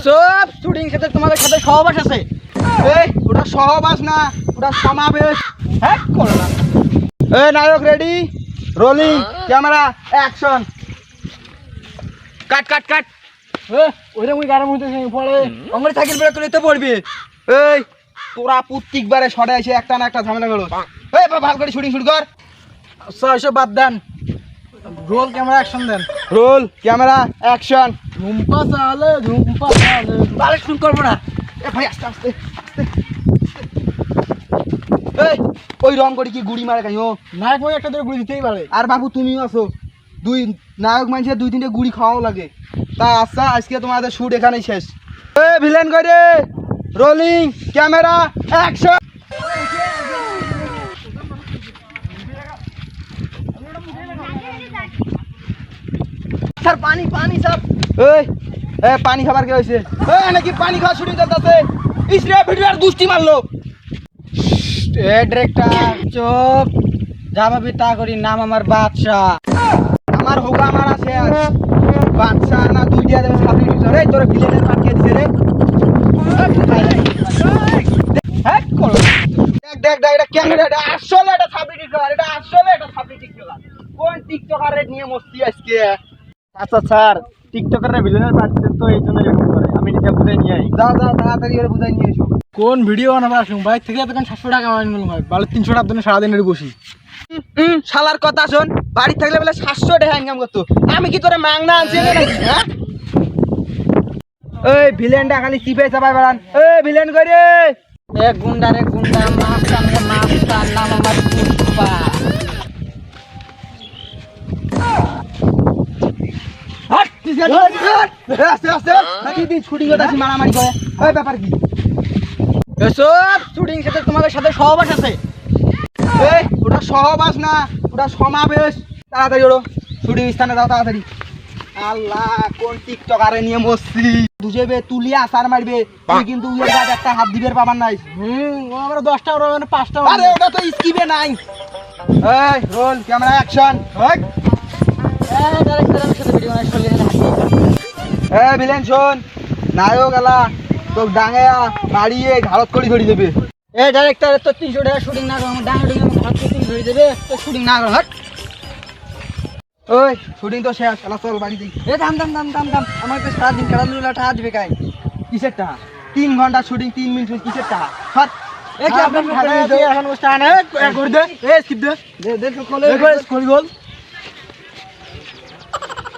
সব শুটিং সাথে তোমাদের সাথে সহবাস আছে। এই ওটা সহবাস না, ওটা সমাবেশ। হ্যাঁ করো না। এই নায়ক রেডি, রোলিং, ক্যামেরা, অ্যাকশন। কাট কাট কাট। ওইটা মুই গাড়ি মুড়তে পড়ে আমার সাইকেল বেড়ে তুলে তো পড়বি। এই তোরা প্রত্যেকবারে শটে এসে একটা না একটা ঝামেলা করো। এই ভালো করে শুটিং শুরু কর। আচ্ছা এসব বাদ দেন, রোল ক্যামেরা অ্যাকশন দেন। Roll camera action. ঝুম্পা চালে তাহলে শুরু করবো না। এ ভাই আস্তে আস্তে আস্তে। এই ওই রং করে কি গুড়ি মারে কাইও। নায়ক ভাই একটা ধরে গুলি দিতেই পারে। আর বাবু তুমিও আছো, দুই নায়ক মানুষের 2-3টে গুড়ি খাওয়াও লাগে। তা আচ্ছা আজকে তোমাদের শুট এখানেই শেষ। এই ভিলেন করে রোলিং ক্যামেরা অ্যাকশন। স্যার পানি পানি স্যার। এই এ পানি খাবার কি হয়েছে? এই নাকি পানি খাওয়া শুটিং করতেছে। ইসরে ভিডিও আর দুষ্টি মারলো। এ ডিরেক্টর চুপ, যা ভাবি তা করি, নাম আমার বাদশা। আমার হোগা আমার আছে বাচ্চা না দুই দিয়া দেবে সাবলি দিছরে। এই তোর ভিলেনের পাঠিয়ে দিছে রে। হ্যাঁ করো। দেখ দেখ দেখ এটা ক্যামেরা, এটা আসলে এটা সাবলি টিকটকার, এটা আসলে এটা সাবলি টিকটকার। কোন টিকটকারের নিয়ে মস্তি আজকে? আচ্ছা স্যার, টিকটকাররা ভিলেনের পাঠিয়েছেন তো এই জন্য এরকম করে। আমি নিজে বুঝাই নিয়ে আই। যাও যাও তাড়াতাড়ি করে বুঝাই নিয়ে এসো। কোন ভিডিও বানাবো আসুন, বাইক থেকে তখন 700 টাকা মাইন গেল ভাই, বালে 300 টাকার জন্য সারাদিনের বসি। শালার কথা শোন, বাড়ি থাকলে বলে 700 টাকা ইনকাম করতো। আমি কি তোরে মাংনা আনছি নাকি? হ্যাঁ এই ভিলেনটা খালি চিপে চাপাই বেড়ান। এই ভিলেন করে এক গুন্ডা মাস্টার নাম আমার পুষ্পা। মারামারি করে। ওই ব্যাপার কি? এসব শুটিং সাথে তোমাদের সাথে সহবাস আছে। এই ওটা সহবাস না, ওটা সমাবেশ। তাড়াতাড়ি ওড়ো, শুটিং স্থানে যাও তাড়াতাড়ি। আল্লাহ কোন টিকটকারে নিয়ে মস্তি দুজেবে তুলিয়া আসার মারবে। তুই কিন্তু উইয়ের গাছ একটা হাত দিবের পাবার নাই। ও আমরা 10টা ওরা মানে 5টা। আরে ওটা তো স্কিপে নাই। এই রোল ক্যামেরা অ্যাকশন। ডাইরেক্টর আমার সাথে ভিডিও বানাই চলে গেল। এই ভিলেন শোন, নায়ক এলা তো ডাঙায়া মারিয়ে ঘাড়ত করি ধরি দেবে। এ ডাইরেক্টর তো 300 টাকা শুটিং না করো, আমার ডাঙা ডিঙে হাত থেকে ধরে দেবে তো শুটিং না করো। হট ওই শুটিং তো শেষ, এলা চল বাড়ি যাই। এ দাম দাম দাম দাম দাম, আমার তো সারাদিন খেলাধুলা টাকা দিবে কাই। কিসের টাকা? 3 ঘন্টা শুটিং 3 মিনিট কিসের টাকা? হট এ কি আপনার এখন বসে আনে করে দে। এ স্কিপ দে দে দে তো কোলে স্কোর গোল।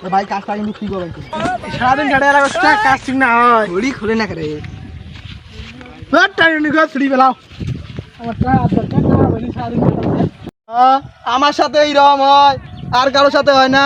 এ ভাই কাজটা কিন্তু ঠিক হবে। সারাদিন গাড়ি লাগা কাজ ঠিক না হয়, ঘড়ি খুলে না করে। হট টাইম নিগো ছুরি বেলাও। আমার টাকা দরকার না, বলি সারাদিন আমার সাথে এইরকম হয়, আর কারোর সাথে হয় না।